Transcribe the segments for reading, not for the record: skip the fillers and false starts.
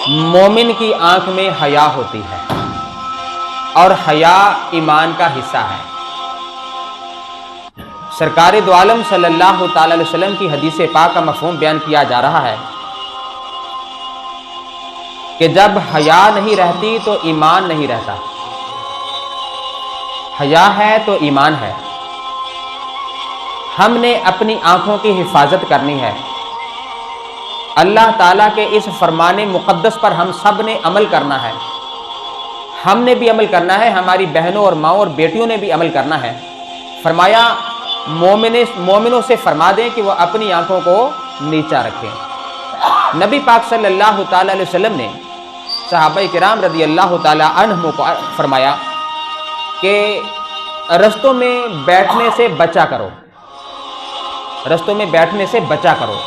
مومن کی آنکھ میں حیا ہوتی ہے اور حیا ایمان کا حصہ ہے۔ سرکار دو عالم صلی اللہ تعالی علیہ وسلم کی حدیث پاک کا مفہوم بیان کیا جا رہا ہے کہ جب حیا نہیں رہتی تو ایمان نہیں رہتا۔ حیا ہے تو ایمان ہے۔ ہم نے اپنی آنکھوں کی حفاظت کرنی ہے۔ اللہ تعالیٰ کے اس فرمان مقدس پر ہم سب نے عمل کرنا ہے۔ ہم نے بھی عمل کرنا ہے، ہماری بہنوں اور ماؤں اور بیٹیوں نے بھی عمل کرنا ہے۔ فرمایا مومنوں سے فرما دیں کہ وہ اپنی آنکھوں کو نیچا رکھیں۔ نبی پاک صلی اللہ تعالیٰ علیہ وسلم نے صحابہ کرام رضی اللہ تعالیٰ عنہم کو فرمایا کہ رستوں میں بیٹھنے سے بچا کرو، رستوں میں بیٹھنے سے بچا کرو۔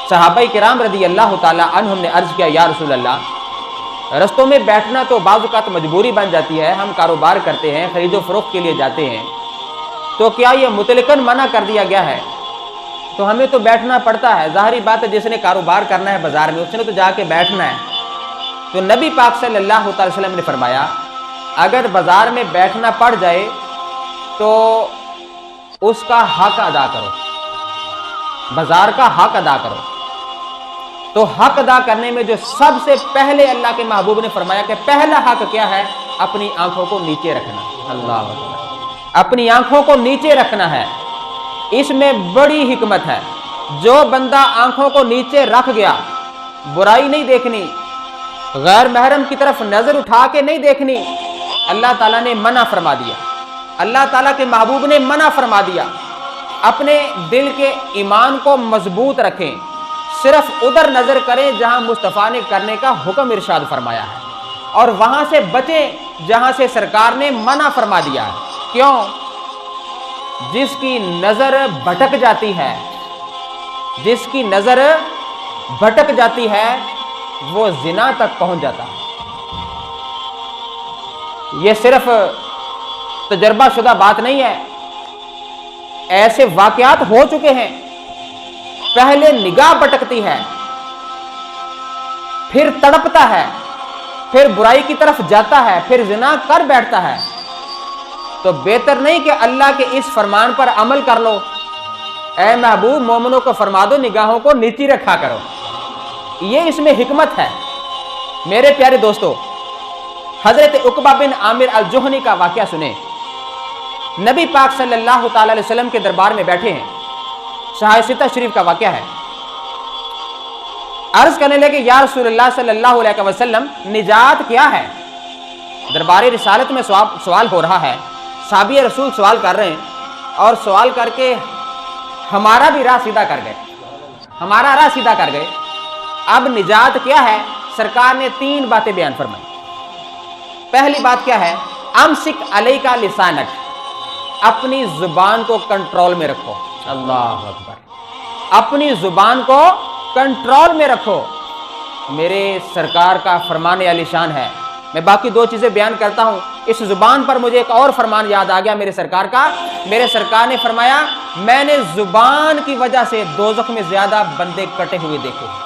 صحابہ کرام رضی اللہ تعالیٰ عنہم نے عرض کیا، یا رسول اللہ، رستوں میں بیٹھنا تو بعض اوقات مجبوری بن جاتی ہے، ہم کاروبار کرتے ہیں، خرید و فروخت کے لیے جاتے ہیں، تو کیا یہ مطلقاً منع کر دیا گیا ہے؟ تو ہمیں تو بیٹھنا پڑتا ہے، ظاہری بات ہے، جس نے کاروبار کرنا ہے بازار میں اس نے تو جا کے بیٹھنا ہے۔ تو نبی پاک صلی اللہ تعالی وسلم نے فرمایا اگر بازار میں بیٹھنا پڑ جائے تو اس کا حق ادا کرو، بازار کا حق ادا کرو۔ تو حق ادا کرنے میں جو سب سے پہلے اللہ کے محبوب نے فرمایا کہ پہلا حق کیا ہے؟ اپنی آنکھوں کو نیچے رکھنا۔ اللہ اکبر، اپنی آنکھوں کو نیچے رکھنا ہے۔ اس میں بڑی حکمت ہے۔ جو بندہ آنکھوں کو نیچے رکھ گیا، برائی نہیں دیکھنی، غیر محرم کی طرف نظر اٹھا کے نہیں دیکھنی، اللہ تعالیٰ نے منع فرما دیا، اللہ تعالیٰ کے محبوب نے منع فرما دیا۔ اپنے دل کے ایمان کو مضبوط رکھیں، صرف ادھر نظر کریں جہاں مصطفیٰ نے کرنے کا حکم ارشاد فرمایا ہے، اور وہاں سے بچیں جہاں سے سرکار نے منع فرما دیا ہے۔ کیوں؟ جس کی نظر بھٹک جاتی ہے، جس کی نظر بھٹک جاتی ہے وہ زنا تک پہنچ جاتا ہے۔ یہ صرف تجربہ شدہ بات نہیں ہے، ایسے واقعات ہو چکے ہیں۔ پہلے نگاہ بھٹکتی ہے، پھر تڑپتا ہے، پھر برائی کی طرف جاتا ہے، پھر زنا کر بیٹھتا ہے۔ تو بہتر نہیں کہ اللہ کے اس فرمان پر عمل کر لو؟ اے محبوب، مومنوں کو فرما دو نگاہوں کو نیچی رکھا کرو۔ یہ اس میں حکمت ہے۔ میرے پیارے دوستو، حضرت عقبہ بن عامر الجہنی کا واقعہ سنیں۔ نبی پاک صلی اللہ تعالی علیہ وسلم کے دربار میں بیٹھے ہیں، صحیح ستہ شریف کا واقعہ ہے۔ عرض کرنے لگے، یا رسول اللہ صلی اللہ علیہ وسلم، نجات کیا ہے؟ دربار رسالت میں سوال ہو رہا ہے، صحابی رسول سوال کر رہے ہیں، اور سوال کر کے ہمارا بھی راہ سیدھا کر گئے، ہمارا راہ سیدھا کر گئے۔ اب نجات کیا ہے؟ سرکار نے 3 باتیں بیان فرمائی۔ پہلی بات کیا ہے؟ امسک علیک لسانک، اپنی زبان کو کنٹرول میں رکھو۔ اللہ اکبر، اپنی زبان کو کنٹرول میں رکھو۔ میرے سرکار کا فرمان عالی شان ہے۔ میں باقی 2 چیزیں بیان کرتا ہوں، اس زبان پر مجھے ایک اور فرمان یاد آ گیا میرے سرکار کا۔ میرے سرکار نے فرمایا، میں نے زبان کی وجہ سے دوزخ میں زیادہ بندے کٹے ہوئے دیکھے ہیں،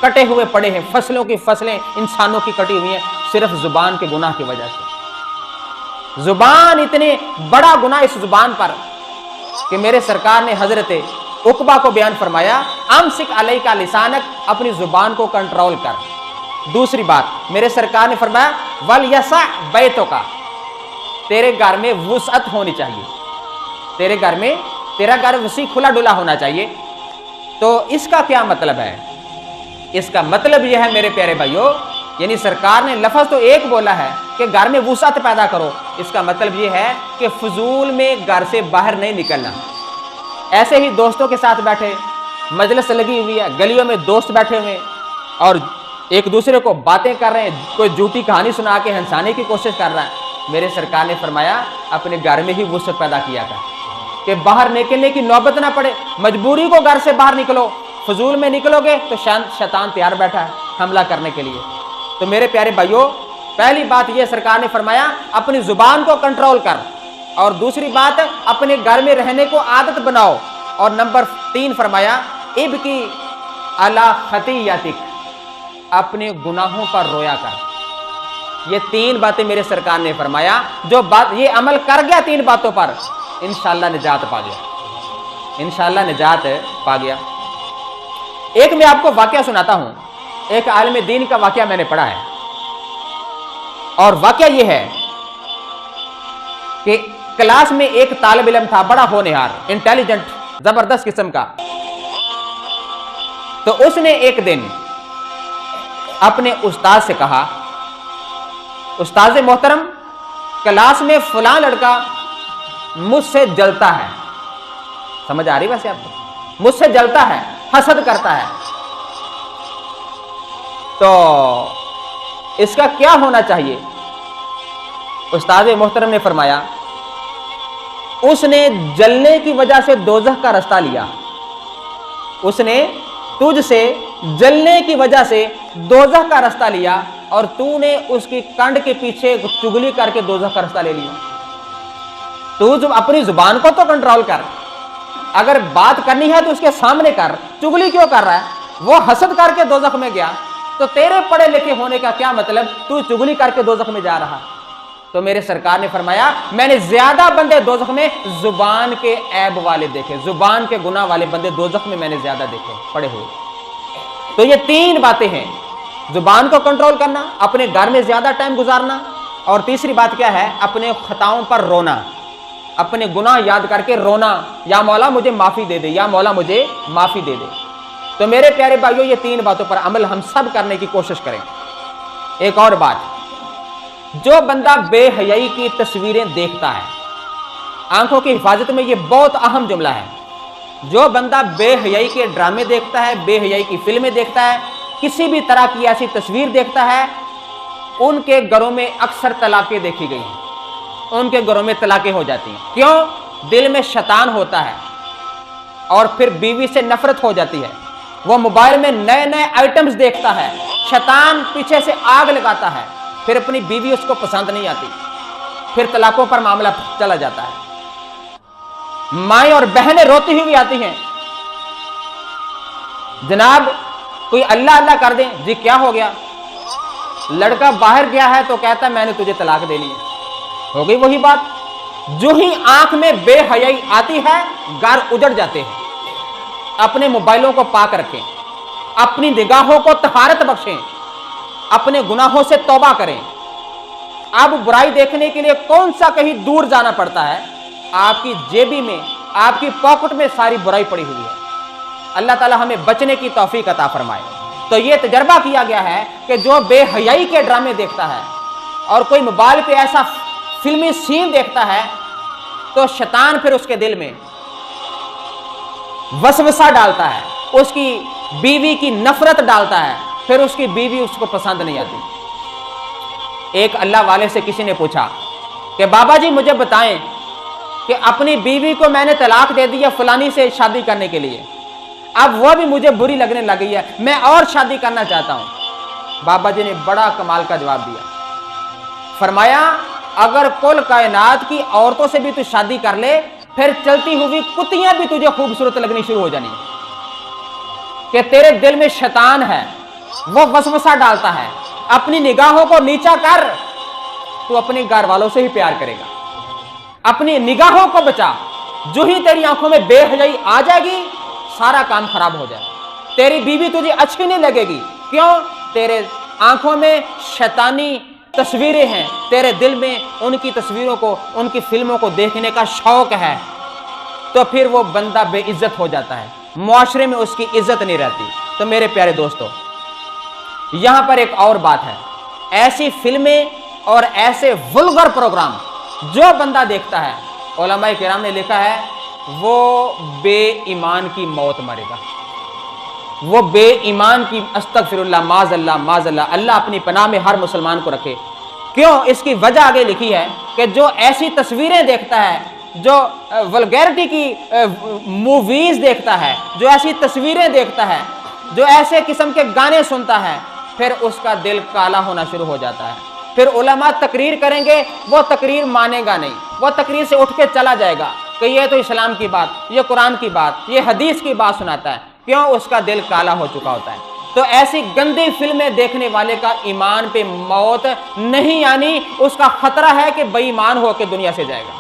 کٹے ہوئے پڑے ہیں، فصلوں کی فصلیں انسانوں کی کٹی ہوئی ہیں، صرف زبان کے گناہ کی وجہ سے۔ زبان اتنے بڑا گناہ اس زبان پر کہ میرے سرکار نے حضرت عقبہ کو بیان فرمایا، امسک علیک لسانک، اپنی زبان کو کنٹرول کر۔ دوسری بات میرے سرکار نے فرمایا، وَلْيَسَعْ بَيْتُكَ، تیرے گھر میں وسعت ہونی چاہیے، تیرے گھر میں، تیرا گھر وسیع کھلا ڈلا ہونا چاہیے۔ تو اس کا کیا مطلب ہے؟ اس کا مطلب یہ ہے میرے پیارے بھائیوں، یعنی سرکار نے لفظ تو ایک بولا ہے کہ گھر میں وسعت پیدا کرو، اس کا مطلب یہ ہے کہ فضول میں گھر سے باہر نہیں نکلنا۔ ایسے ہی دوستوں کے ساتھ بیٹھے، مجلس لگی ہوئی ہے، گلیوں میں دوست بیٹھے ہوئے اور ایک دوسرے کو باتیں کر رہے ہیں، کوئی جھوٹی کہانی سنا کے ہنسانے کی کوشش کر رہا ہے۔ میرے سرکار نے فرمایا اپنے گھر میں ہی وسعت پیدا کیا کر کہ باہر نکلنے کی نوبت نہ پڑے، مجبوری کو گھر سے باہر نکلو، فضول میں نکلو گے تو شیطان تیار بیٹھا ہے حملہ کرنے کے لیے۔ تو میرے پیارے بھائیوں، پہلی بات یہ سرکار نے فرمایا اپنی زبان کو کنٹرول کر، اور دوسری بات اپنے گھر میں رہنے کو عادت بناؤ، اور نمبر 3 فرمایا ابکی علی خطیئتک، अपने गुनाहों पर रोया कर। ये 3 बातें मेरे सरकार ने फरमाया, जो बात ये अमल कर गया 3 बातों पर, इंशाअल्लाह निजात पा गया, इंशाअल्लाह निजात पा गया। एक मैं आपको वाकया सुनाता हूं, एक आलिम दीन का वाकया मैंने पढ़ा है, और वाकया ये है कि क्लास में एक तालिब इल्म था, बड़ा होनहार, इंटेलिजेंट, जबरदस्त किस्म का। तो उसने एक दिन अपने उस्ताद से कहा, उस्ताद मोहतरम, क्लास में फलां लड़का मुझसे जलता है। समझ आ रही वैसे आपको? मुझसे जलता है, हसद करता है, तो इसका क्या होना चाहिए? उस्ताद मोहतरम ने फरमाया, उसने जलने की वजह से दोज़ख का रास्ता लिया, उसने तुझसे जलने की वजह से दोज़ख का रास्ता लिया, और तूने उसकी कंड के पीछे चुगली करके दोज़ख का रास्ता ले लिया। तू अपनी जुबान को तो कंट्रोल कर, अगर बात करनी है तो उसके सामने कर, चुगली क्यों कर रहा है? वो हसद करके दोज़ख में गया, तो तेरे पढ़े लिखे होने का क्या मतलब, तू चुगली करके दोज़ख में जा रहा। तो मेरे सरकार ने फरमाया, मैंने ज्यादा बंदे दोज़ख में जुबान के ऐब वाले देखे, जुबान के गुनाह वाले बंदे दोज़ख में मैंने ज्यादा देखे पड़े हुए। तो ये 3 बातें हैं, जुबान को कंट्रोल करना, अपने घर में ज्यादा टाइम गुजारना, और तीसरी बात क्या है, अपने खताओं पर रोना, अपने गुनाह याद करके रोना, या मौला मुझे माफी दे दे, या मौला मुझे माफी दे दे। तो मेरे प्यारे भाइयों, ये 3 बातों पर अमल हम सब करने की कोशिश करें। एक और बात, जो बंदा बेहयाई की तस्वीरें देखता है, आंखों की हिफाजत में ये बहुत अहम जुमला है, जो बंदा बेहयाई के ड्रामे देखता है, बेहयाई की फिल्में देखता है, किसी भी तरह की ऐसी तस्वीर देखता है, उनके घरों में अक्सर तलाकें देखी गई हैं, उनके घरों में तलाकें हो जाती हैं। क्यों? दिल में शैतान होता है, और फिर बीवी से नफरत हो जाती है, वो मोबाइल में नए नए आइटम्स देखता है, शैतान पीछे से आग लगाता है, फिर अपनी बीवी उसको पसंद नहीं आती, फिर तलाकों पर मामला चला जाता है। माएं और बहनें रोती हुई आती हैं, जनाब कोई अल्लाह अल्लाह कर दे, जी क्या हो गया? लड़का बाहर गया है तो कहता है मैंने तुझे तलाक देनी है। हो गई वही बात, जो ही आंख में बेहयाई आती है घर उजड़ जाते हैं। अपने मोबाइलों को पाक रखें, अपनी निगाहों को तहारत बख्शें, अपने गुनाहों से तौबा करें। अब बुराई देखने के लिए कौन सा कहीं दूर जाना पड़ता है, आपकी जेबी में, आपकी पॉकेट में सारी बुराई पड़ी हुई है। अल्लाह ताला हमें बचने की तौफीक अता फरमाए। तो ये तजर्बा किया गया है कि जो बेहयाई के ड्रामे देखता है और कोई मोबाइल पे ऐसा फिल्मी सीन देखता है, तो शैतान फिर उसके दिल में वसवसा डालता है, उसकी बीवी की नफरत डालता है, फिर उसकी बीवी उसको पसंद नहीं आती। एक अल्लाह वाले से किसी ने पूछा कि बाबा जी मुझे बताएं कि अपनी बीवी को मैंने तलाक दे दिया फलानी से शादी करने के लिए, अब वो भी मुझे बुरी लगने लगी है, मैं और शादी करना चाहता हूं। बाबा जी ने बड़ा कमाल का जवाब दिया, फरमाया अगर कुल कायनात की औरतों से भी तू शादी कर ले, फिर चलती हुई कुत्तियां भी तुझे खूबसूरत लगनी शुरू हो जानी, कि तेरे दिल में शैतान है, वो वसवसा डालता है। अपनी निगाहों को नीचा कर, तू अपने घर वालों से ही प्यार करेगा। अपनी निगाहों को बचा, जो ही तेरी आंखों में बेहयाई आ जाएगी सारा काम खराब हो जाएगा। तेरी बीवी तुझे अच्छी नहीं लगेगी, क्यों? तेरे आंखों में शैतानी तस्वीरें हैं, तेरे दिल में उनकी तस्वीरों को, उनकी फिल्मों को देखने का शौक है, तो फिर वो बंदा बेइज्जत हो जाता है, मुआशरे में उसकी इज्जत नहीं रहती। तो मेरे प्यारे दोस्तों, यहां पर एक और बात है, ऐसी फिल्में और ऐसे वल्गर प्रोग्राम जो बंदा देखता है, उलमाए किराम ने लिखा है वो बेईमान की मौत मरेगा, वो बेईमान की, अस्तगफिरुल्लाह, माज़अल्लाह माज़अल्लाह, अल्लाह अपनी पनाह में हर मुसलमान को रखे। क्यों? इसकी वजह आगे लिखी है कि जो ऐसी तस्वीरें देखता है, जो वल्गैरिटी की मूवीज देखता है, जो ऐसी तस्वीरें देखता है, जो ऐसे किस्म के गाने सुनता है, फिर उसका दिल काला होना शुरू हो जाता है। फिर उलमा तकरीर करेंगे, वो तकरीर मानेगा नहीं, वो तकरीर से उठ के चला जाएगा कि ये तो इस्लाम की बात, ये कुरान की बात, ये हदीस की बात सुनाता है। क्यों? उसका दिल काला हो चुका होता है। تو ایسی گندی فلمیں دیکھنے والے کا ایمان پہ موت نہیں آنی، اس کا خطرہ ہے کہ بے ایمان ہو کے دنیا سے جائے گا۔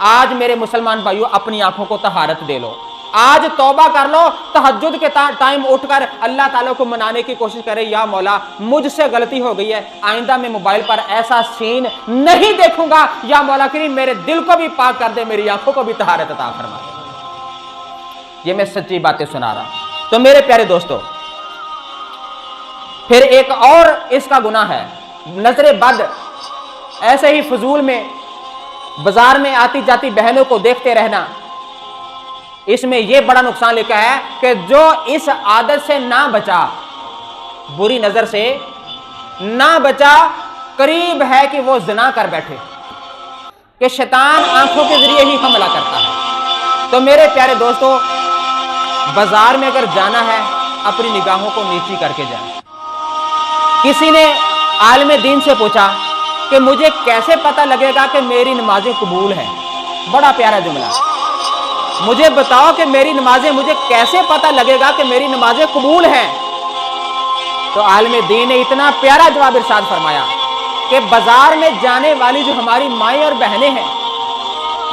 آج میرے مسلمان بھائیوں اپنی آنکھوں کو طہارت دے لو، آج توبہ کر لو، تہجد کے ٹائم اٹھ کر اللہ تعالیٰ کو منانے کی کوشش کرے، یا مولا مجھ سے غلطی ہو گئی ہے، آئندہ میں موبائل پر ایسا سین نہیں دیکھوں گا، یا مولا کریم میرے دل کو بھی پاک کر دے، میری آنکھوں کو بھی طہارت عطا فرما دے۔ یہ میں سچی باتیں سنا رہا ہوں۔ تو میرے پیارے دوستو، پھر ایک اور اس کا گناہ ہے نظر بد، ایسے ہی فضول میں بازار میں آتی جاتی بہنوں کو دیکھتے رہنا۔ اس میں یہ بڑا نقصان لکھا ہے کہ جو اس عادت سے نہ بچا، بری نظر سے نہ بچا، قریب ہے کہ وہ زنا کر بیٹھے، کہ شیطان آنکھوں کے ذریعے ہی حملہ کرتا ہے۔ تو میرے پیارے دوستو، بازار میں اگر جانا ہے اپنی نگاہوں کو نیچی کر کے جائیں۔ کسی نے عالم دین سے پوچھا کہ مجھے کیسے پتہ لگے گا کہ میری نمازیں قبول ہیں؟ بڑا پیارا جملہ، مجھے بتاؤ کہ میری نمازیں، مجھے کیسے پتہ لگے گا کہ میری نمازیں قبول ہیں؟ تو عالم دین نے اتنا پیارا جواب ارشاد فرمایا کہ بازار میں جانے والی جو ہماری مائیں اور بہنیں ہیں،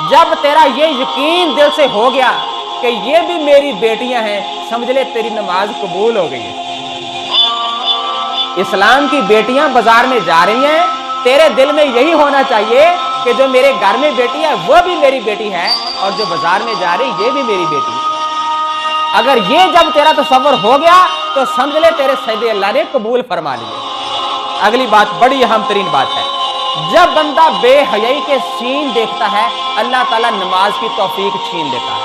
جب تیرا یہ یقین دل سے ہو گیا کہ یہ بھی میری بیٹیاں ہیں، سمجھ لے تیری نماز قبول ہو گئی ہے۔ اسلام کی بیٹیاں بازار میں جا رہی ہیں، تیرے دل میں یہی ہونا چاہیے کہ جو میرے گھر میں بیٹی ہے وہ بھی میری بیٹی ہے، اور جو بازار میں جا رہی یہ بھی میری بیٹی ہے۔ اگر یہ جب تیرا تصور ہو گیا تو سمجھ لے تیرے سجدے اللہ نے قبول فرما لیے۔ اگلی بات بڑی اہم ترین بات ہے، جب بندہ بے حیائی کے سین دیکھتا ہے، اللہ تعالیٰ نماز کی توفیق چھین لیتا ہے۔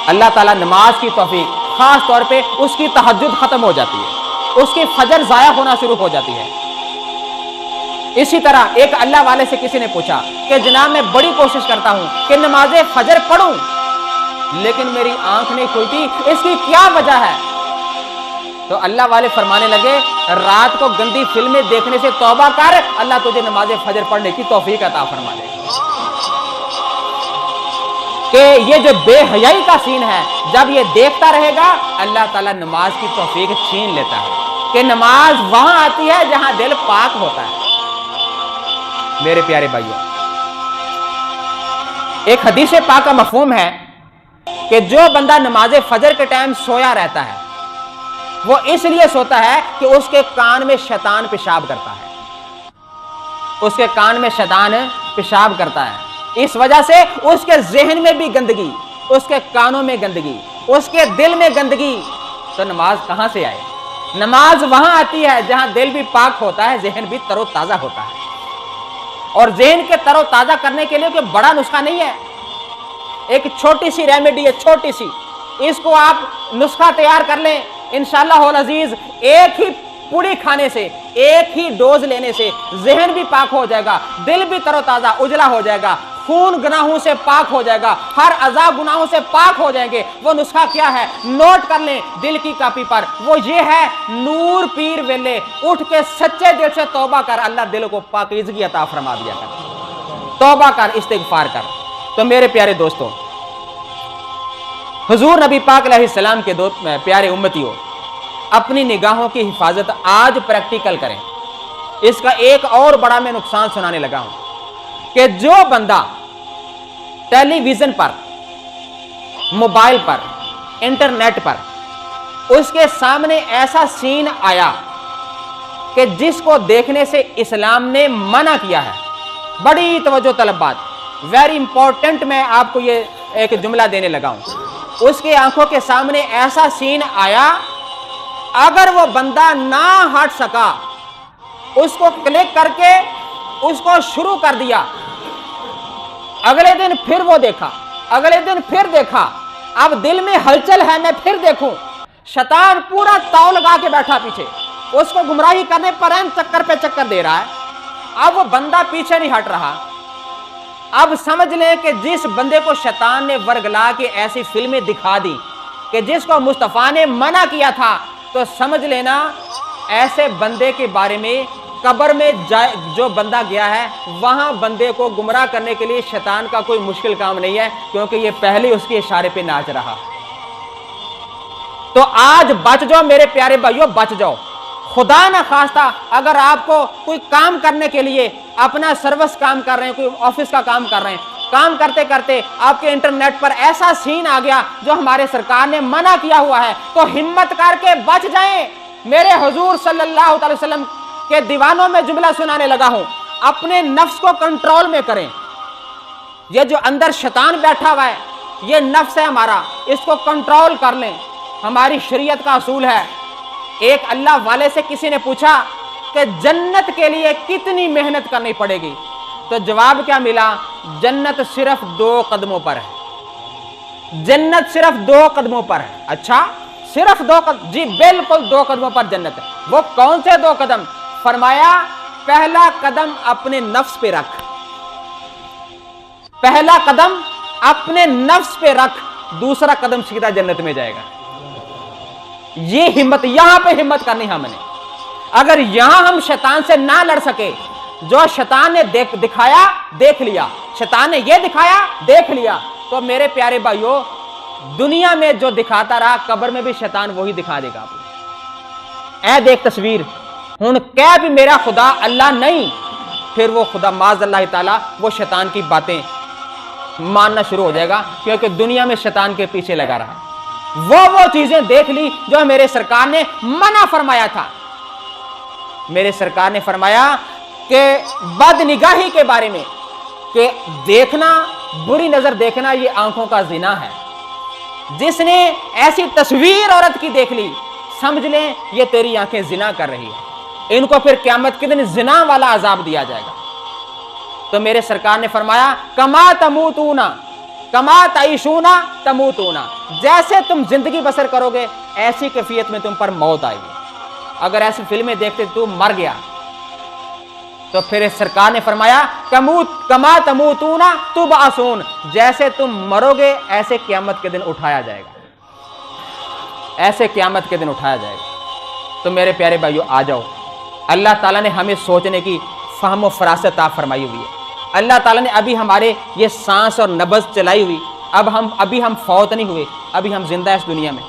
اللہ تعالیٰ نماز کی توفیق، خاص طور پہ اس کی تہجد ختم ہو جاتی ہے، اس کی فجر ضائع ہونا شروع ہو جاتی ہے۔ اسی طرح ایک اللہ والے سے کسی نے پوچھا کہ جناب میں بڑی کوشش کرتا ہوں کہ نماز فجر پڑھوں لیکن میری آنکھ نہیں کھلتی، اس کی کیا وجہ ہے؟ تو اللہ والے فرمانے لگے رات کو گندی فلمیں دیکھنے سے توبہ کر، اللہ تجھے نماز فجر پڑھنے کی توفیق عطا فرما دے۔ کہ یہ جو بے حیائی کا سین ہے، جب یہ دیکھتا رہے گا اللہ تعالیٰ نماز کی توفیق چھین لیتا ہے، کہ نماز وہاں آتی ہے جہاں دل پاک ہوتا ہے۔ میرے پیارے بھائیوں، ایک حدیث پاک کا مفہوم ہے کہ جو بندہ نماز فجر کے ٹائم سویا رہتا ہے، وہ اس لیے سوتا ہے کہ اس کے کان میں شیطان پیشاب کرتا ہے، اس کے کان میں شیطان پیشاب کرتا ہے، اس وجہ سے اس کے ذہن میں بھی گندگی، اس کے کانوں میں گندگی، اس کے دل میں گندگی، تو نماز کہاں سے آئے؟ نماز وہاں آتی ہے جہاں دل بھی پاک ہوتا ہے، ذہن بھی تر و تازہ ہوتا ہے۔ اور ذہن کے تر و تازہ کرنے کے لیے کوئی بڑا نسخہ نہیں ہے، ایک چھوٹی سی ریمیڈی ہے، چھوٹی سی، اس کو آپ نسخہ تیار کر لیں، انشاءاللہ العزیز ایک ہی پوڑی کھانے سے، ایک ہی ڈوز لینے سے ذہن بھی پاک ہو جائے گا، دل بھی تر و تازہ اجلا ہو جائے گا، خون گناہوں سے پاک ہو جائے گا، ہر اعضاء گناہوں سے پاک ہو جائیں گے۔ وہ نسخہ کیا ہے؟ نوٹ کر لیں دل کی کاپی پر، وہ یہ ہے، نور پیر ویلے اٹھ کے سچے دل سے توبہ کر، اللہ دل کو پاکیزگی عطا فرما دیا کر، توبہ کر، استغفار کر۔ تو میرے پیارے دوستوں، حضور نبی پاک علیہ السلام کے دو پیارے امتیوں، اپنی نگاہوں کی حفاظت آج پریکٹیکل کریں۔ اس کا ایک اور بڑا میں نقصان سنانے لگا ہوں کہ جو بندہ ٹیلی ویژن پر، موبائل پر، انٹرنیٹ پر اس کے سامنے ایسا سین آیا کہ جس کو دیکھنے سے اسلام نے منع کیا ہے، بڑی توجہ طلب بات، ویری امپورٹنٹ، میں آپ کو یہ ایک جملہ دینے لگا ہوں، اس کے آنکھوں کے سامنے ایسا سین آیا، اگر وہ بندہ نہ ہٹ سکا، اس کو کلک کر کے اس کو شروع کر دیا، اگلے دن پھر وہ دیکھا، اگلے دن پھر دیکھا، اب دل میں ہلچل ہے میں پھر دیکھوں، شیطان پورا تاؤ لگا کے بیٹھا پیچھے، اس کو گمراہی کرنے پر چکر پہ چکر دے رہا ہے، اب وہ بندہ پیچھے نہیں ہٹ رہا۔ اب سمجھ لیں کہ جس بندے کو شیطان نے ورگلا کے ایسی فلمیں دکھا دی کہ جس کو مصطفیٰ نے منع کیا تھا، تو سمجھ لینا ایسے بندے کے بارے میں قبر میں جو بندہ گیا ہے، وہاں بندے کو گمراہ کرنے کے لیے شیطان کا کوئی مشکل کام نہیں ہے، کیونکہ یہ پہلے اس کے اشارے پہ ناچ رہا۔ तो आज बच जाओ मेरे प्यारे भाइयों, बच जाओ। खुदा ना खास्ता अगर आपको कोई काम करने के लिए अपना सर्विस काम कर रहे हैं, कोई ऑफिस का काम कर रहे हैं, काम करते करते आपके इंटरनेट पर ऐसा सीन आ गया जो हमारे सरकार ने मना किया हुआ है, तो हिम्मत करके बच जाएं। मेरे हुजूर सल्लल्लाहु अलैहि वसल्लम के दीवानों में जुमला सुनाने लगा हूं, अपने नफ्स को कंट्रोल में करें। ये जो अंदर शैतान बैठा हुआ है, ये नफ्स है हमारा, इसको कंट्रोल कर लें। हमारी शरीयत का असूल है। एक अल्लाह वाले से किसी ने पूछा कि जन्नत के लिए कितनी मेहनत करनी पड़ेगी, तो जवाब क्या मिला? जन्नत सिर्फ 2 कदमों पर है। जन्नत सिर्फ 2 कदमों पर है। अच्छा, सिर्फ 2 कदम? जी बिल्कुल 2 कदमों पर जन्नत है। वो कौन से 2 कदम? फरमाया, पहला कदम अपने नफ्स पे रख, पहला कदम अपने नफ्स पे रख, दूसरा कदम सीधा जन्नत में जाएगा। ये हिम्मत, यहां पे हिम्मत करनी हमने। अगर यहां हम शैतान से ना लड़ सके, जो शैतान ने दिखाया देख लिया, शैतान ने ये दिखाया देख लिया, तो मेरे प्यारे भाइयों दुनिया में जो दिखाता रहा, कब्र में भी शैतान वही दिखा देगा आपको। ऐ देख तस्वीर, हुन कह भी मेरा खुदा अल्लाह नहीं, फिर वो खुदा माज़ अल्लाह ताला वो शैतान की बातें मानना शुरू हो जाएगा, क्योंकि दुनिया में शैतान के पीछे लगा रहा। वो चीजें देख ली जो मेरे सरकार ने मना फरमाया था। मेरे सरकार ने फरमाया कि बदनिगाही के बारे में, कि देखना, बुरी नजर देखना, ये आंखों का जिना है। जिसने ऐसी तस्वीर औरत की देख ली, समझ लें ये तेरी आंखें जिना कर रही है। इनको फिर क़यामत के दिन जिना वाला अजाब दिया जाएगा। तो मेरे सरकार ने फरमाया, कमा तमूतूना कमा तईशूना तमूतूना, जैसे तुम जिंदगी बसर करोगे ऐसी कैफियत में तुम पर मौत आएगी। अगर ऐसी फिल्में देखते तू मर गया, तो फिर सरकार ने फरमाया, कमा तमूतूना तुबअसून, जैसे तुम मरोगे ऐसे क़यामत के दिन उठाया जाएगा, ऐसे क़यामत के दिन उठाया जाएगा। तो मेरे प्यारे भाइयों आ जाओ, अल्लाह ताला ने हमें सोचने की फ़हम व फरासत अता फरमाई हुई है। अल्लाह ताला ने अभी हमारे ये सांस और नब्ज़ चलाई हुई, अभी हम फौत नहीं हुए, अभी हम जिंदा है इस दुनिया में।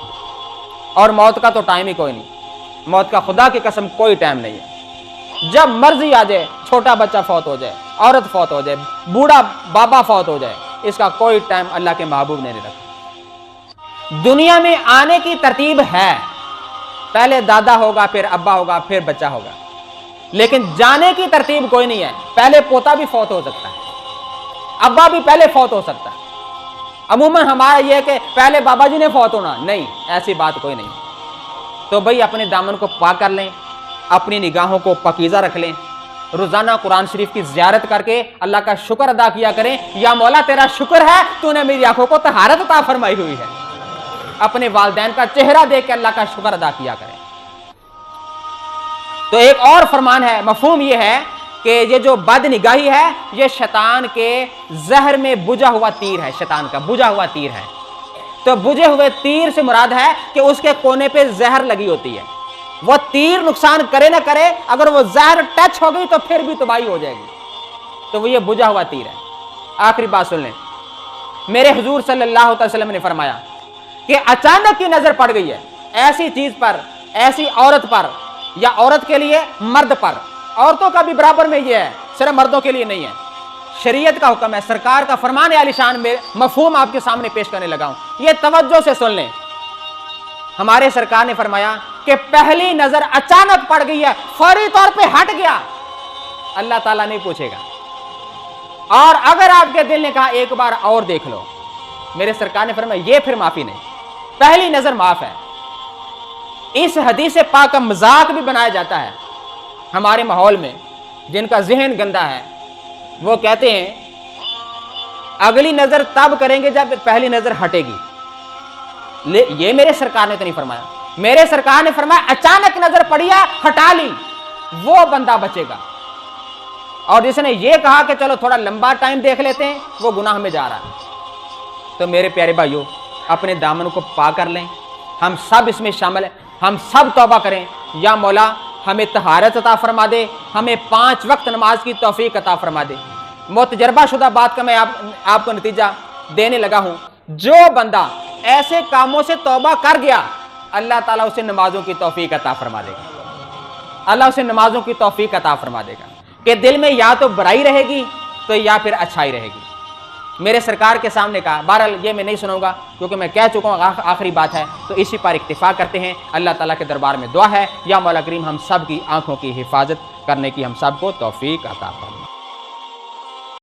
और मौत का तो टाइम ही कोई नहीं, मौत का खुदा की कसम कोई टाइम नहीं है। जब मर्जी आ जाए, छोटा बच्चा फौत हो जाए, औरत फौत हो जाए, बूढ़ा बाबा फौत हो जाए, इसका कोई टाइम अल्लाह के महबूब ने नहीं रखा। दुनिया में आने की तरतीब है, पहले दादा होगा, फिर अब्बा होगा, फिर बच्चा होगा, लेकिन जाने की तरतीब कोई नहीं है। पहले पोता भी फौत हो सकता है, अब्बा भी पहले फौत हो सकता है। अमूमन हमारा यह है कि पहले बाबा जी ने फौत होना, नहीं, ऐसी बात कोई नहीं। तो भाई अपने दामन को पाक कर लें, अपनी निगाहों को पकीज़ा रख लें, रोज़ाना कुरान शरीफ की ज़ियारत करके अल्लाह का शुक्र अदा किया करें। या मौला तेरा शुक्र है तूने मेरी आंखों को तहारत अता फरमाई हुई है। अपने वालिदैन का चेहरा देख के अल्लाह का शुक्र अदा किया करें। तो एक और फरमान है, मफहूम ये है कि ये जो बदनिगाही है, ये शैतान के जहर में बुझा हुआ तीर है, शैतान का बुझा हुआ तीर है। तो बुझे हुए तीर से मुराद है कि उसके कोने पे जहर लगी होती है। वो तीर नुकसान करे ना करे, अगर वो जहर टच हो गई तो फिर भी तबाही हो जाएगी। तो वो ये बुझा हुआ तीर है। आखिरी बात सुन लें, मेरे हुजूर सल्लल्लाहु अलैहि वसल्लम ने फरमाया कि अचानक की नजर पड़ गई है ऐसी चीज पर, ऐसी औरत पर, या औरत के लिए मर्द पर, औरतों का भी बराबर में ये है, सिर्फ मर्दों के लिए नहीं है। शरीयत का हुक्म है, सरकार का फरमान है आलिशान में, मफहूम आपके सामने पेश करने लगा हूं, ये तवज्जो से सुन लें। हमारे सरकार ने फरमाया कि पहली नजर अचानक पड़ गई है, फौरी तौर पे हट गया, अल्लाह ताला नहीं पूछेगा। और अगर आपके दिल ने कहा एक बार और देख लो, मेरे सरकार ने फरमाया ये फिर माफी नहीं, पहली नजर माफ है। इस हदीस पाक का मजाक भी बनाया जाता है हमारे माहौल में। जिनका जहन गंदा है वो कहते हैं अगली नजर तब करेंगे जब पहली नजर हटेगी। ये मेरे सरकार ने तो नहीं फरमाया, मेरे सरकार ने फरमाया अचानक नजर पड़ी है, हटा ली, वो बंदा बचेगा। और जिसने ये कहा कि चलो थोड़ा लंबा टाइम देख लेते हैं, वो गुनाह में जा रहा है। तो मेरे प्यारे भाइयों, अपने दामन को पा कर लें, हम सब इसमें शामिल हैं, हम सब तौबा करें। या मौला हमें तहारत अता फरमा दे, हमें 5 वक्त नमाज की तौफीक अता फरमा दे। मुतजर्बा शुदा बात का मैं आपको नतीजा देने लगा हूं। जो बंदा ऐसे कामों से तौबा कर गया, اللہ تعالیٰ اسے نمازوں کی توفیق عطا فرما دے گا، اللہ اسے نمازوں کی توفیق عطا فرما دے گا کہ دل میں یا تو برائی رہے گی تو یا پھر اچھائی رہے گی۔ میرے سرکار کے سامنے کہا، بہرحال یہ میں نہیں سناؤں گا کیونکہ میں کہہ چکا ہوں، آخری بات ہے، تو اسی پر اکتفا کرتے ہیں۔ اللہ تعالیٰ کے دربار میں دعا ہے یا مولا کریم ہم سب کی آنکھوں کی حفاظت کرنے کی ہم سب کو توفیق عطا فرمائے۔